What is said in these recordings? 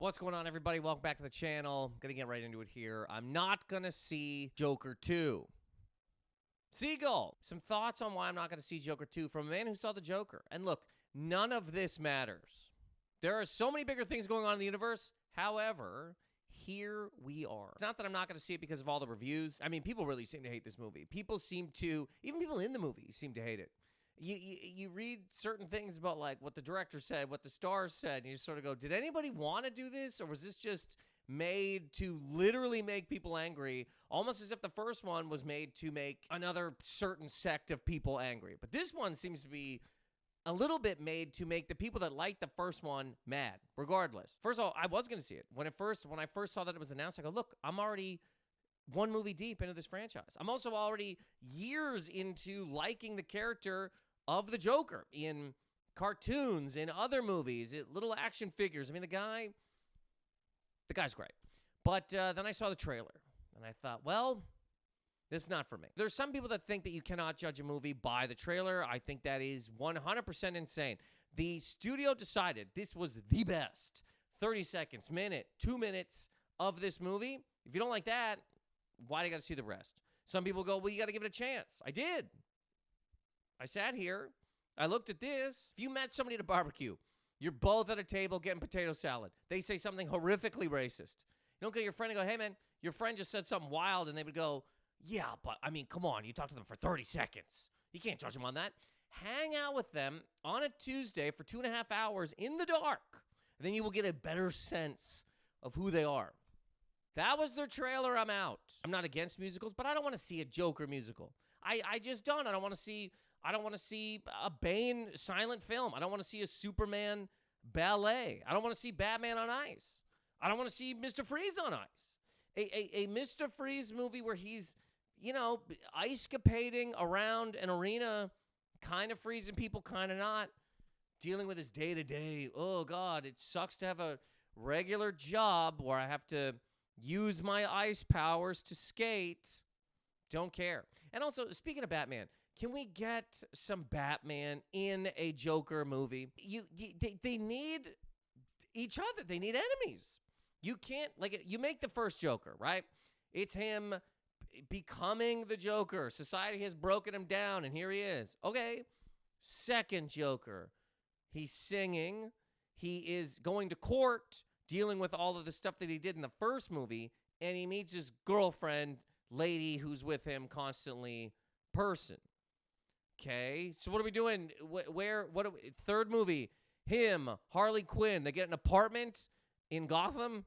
What's going on, everybody? Welcome back to the channel. Gonna get right into it here. I'm not gonna see Joker 2. Seagull, some thoughts on why I'm not gonna see Joker 2 from a man who saw the Joker. And look, none of this matters. There are so many bigger things going on in the universe. However, here we are. It's not that I'm not gonna see it because of all the reviews. I mean, people really seem to hate this movie. People seem to, even people in the movie seem to hate it. You read certain things about, like, what the director said, what the stars said, and you just sort of go, did anybody want to do this, or was this just made to literally make people angry, almost as if the first one was made to make another certain sect of people angry? But this one seems to be a little bit made to make the people that liked the first one mad, regardless. First of all, I was going to see it. When I first saw that it was announced, I go, look, I'm already one movie deep into this franchise. I'm also already years into liking the character of the Joker in cartoons, in other movies, little action figures. I mean, the guy's great. But then I saw the trailer, and I thought, well, this is not for me. There's some people that think that you cannot judge a movie by the trailer. I think that is 100% insane. The studio decided this was the best 30 seconds, minute, 2 minutes of this movie. If you don't like that, why do you got to see the rest? Some people go, well, you got to give it a chance. I did. I sat here, I looked at this. If you met somebody at a barbecue, you're both at a table getting potato salad. They say something horrifically racist. You don't get your friend and go, hey, man, your friend just said something wild, and they would go, yeah, but, I mean, come on, you talk to them for 30 seconds. You can't judge them on that. Hang out with them on a Tuesday for 2.5 hours in the dark, and then you will get a better sense of who they are. That was their trailer. I'm out. I'm not against musicals, but I don't want to see a Joker musical. I just don't. I don't want to see a Bane silent film. I don't want to see a Superman ballet. I don't want to see Batman on ice. I don't want to see Mr. Freeze on ice. A Mr. Freeze movie where he's, ice-capading around an arena, kind of freezing people, kind of not, dealing with his day-to-day. Oh, God, it sucks to have a regular job where I have to use my ice powers to skate. Don't care. And also, speaking of Batman, can we get some Batman in a Joker movie? They need each other. They need enemies. You can't, you make the first Joker, right? It's him becoming the Joker. Society has broken him down, and here he is. Okay. Second Joker. He's singing. He is going to court, dealing with all of the stuff that he did in the first movie, and he meets his girlfriend, lady who's with him constantly, person. Okay, so what are we doing? Third movie, him, Harley Quinn, they get an apartment in Gotham,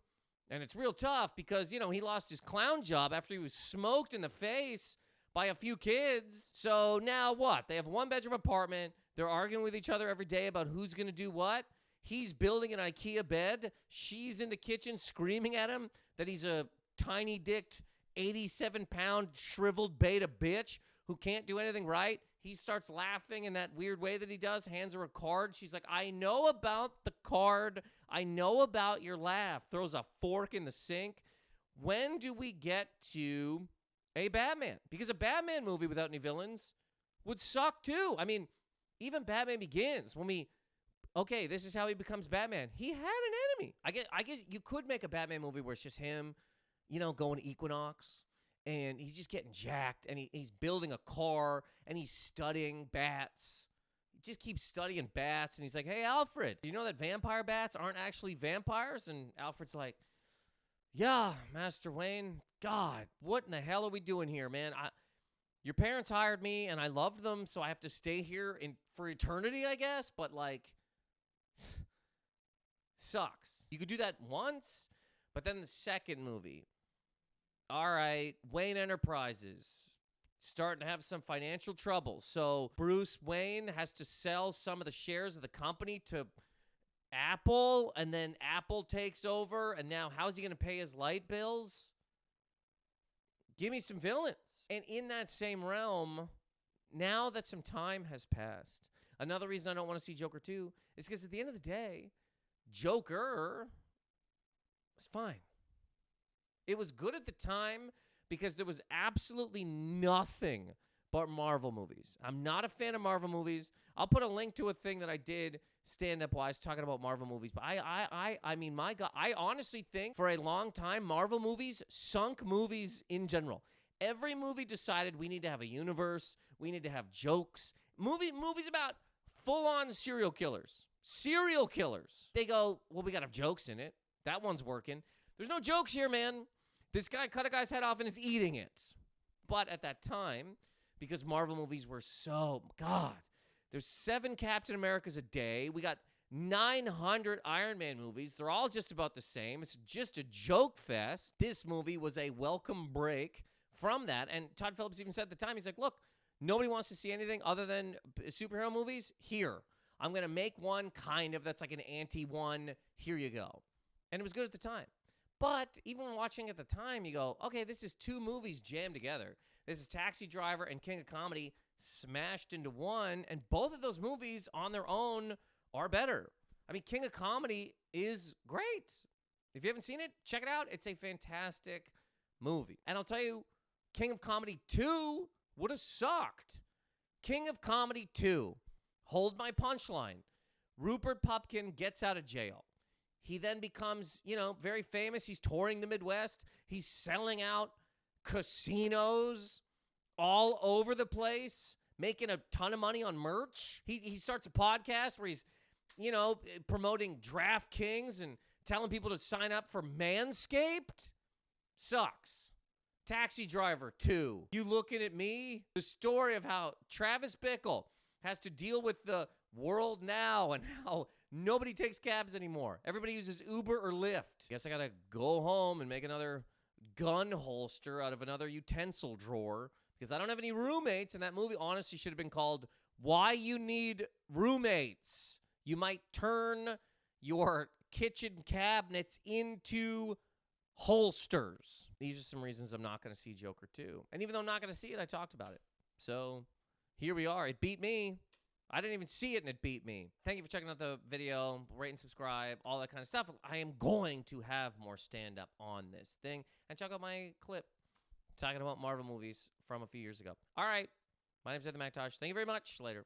and it's real tough because, he lost his clown job after he was smoked in the face by a few kids. So now what? They have a one-bedroom apartment. They're arguing with each other every day about who's going to do what. He's building an IKEA bed. She's in the kitchen screaming at him that he's a tiny-dicked, 87-pound, shriveled beta bitch who can't do anything right. He starts laughing in that weird way that he does, hands her a card. She's like, I know about the card. I know about your laugh. Throws a fork in the sink. When do we get to a Batman? Because a Batman movie without any villains would suck too. I mean, even Batman Begins, okay, this is how he becomes Batman. He had an enemy. I guess you could make a Batman movie where it's just him, going to Equinox. And he's just getting jacked, and he's building a car, and he's studying bats. He just keeps studying bats, and he's like, hey, Alfred, do you know that vampire bats aren't actually vampires? And Alfred's like, yeah, Master Wayne, God, what in the hell are we doing here, man? Your parents hired me, and I loved them, so I have to stay here for eternity, I guess, but, sucks. You could do that once, but then the second movie, all right, Wayne Enterprises starting to have some financial trouble. So Bruce Wayne has to sell some of the shares of the company to Apple, and then Apple takes over, and now how's he going to pay his light bills? Give me some villains. And in that same realm, now that some time has passed, another reason I don't want to see Joker 2 is because at the end of the day, Joker was fine. It was good at the time because there was absolutely nothing but Marvel movies. I'm not a fan of Marvel movies. I'll put a link to a thing that I did stand-up wise talking about Marvel movies, but I mean, my God, I honestly think for a long time Marvel movies sunk movies in general. Every movie decided we need to have a universe, we need to have jokes. Movies about full-on serial killers. Serial killers. They go, well, we got to have jokes in it. That one's working. There's no jokes here, man. This guy cut a guy's head off and is eating it. But at that time, because Marvel movies were so, God, there's 7 Captain Americas a day. We got 900 Iron Man movies. They're all just about the same. It's just a joke fest. This movie was a welcome break from that. And Todd Phillips even said at the time, he's like, look, nobody wants to see anything other than superhero movies. Here, I'm going to make one kind of that's like an anti-one. Here you go. And it was good at the time. But even when watching at the time, you go, okay, this is 2 movies jammed together. This is Taxi Driver and King of Comedy smashed into one, and both of those movies on their own are better. I mean, King of Comedy is great. If you haven't seen it, check it out. It's a fantastic movie. And I'll tell you, King of Comedy 2 would have sucked. King of Comedy 2, hold my punchline. Rupert Pupkin gets out of jail. He then becomes, very famous. He's touring the Midwest. He's selling out casinos all over the place, making a ton of money on merch. He starts a podcast where he's, promoting DraftKings and telling people to sign up for Manscaped. Sucks. Taxi Driver 2. You looking at me? The story of how Travis Bickle has to deal with the world now and how nobody takes cabs anymore. Everybody uses Uber or Lyft. Guess I gotta go home and make another gun holster out of another utensil drawer because I don't have any roommates, and that movie honestly should have been called Why You Need Roommates. You might turn your kitchen cabinets into holsters. These are some reasons I'm not going to see Joker 2. And even though I'm not going to see it, I talked about it. So here we are. It beat me. I didn't even see it, and it beat me. Thank you for checking out the video. Rate and subscribe, all that kind of stuff. I am going to have more stand-up on this thing. And check out my clip talking about Marvel movies from a few years ago. All right. My name's Macintosh. Thank you very much. Later.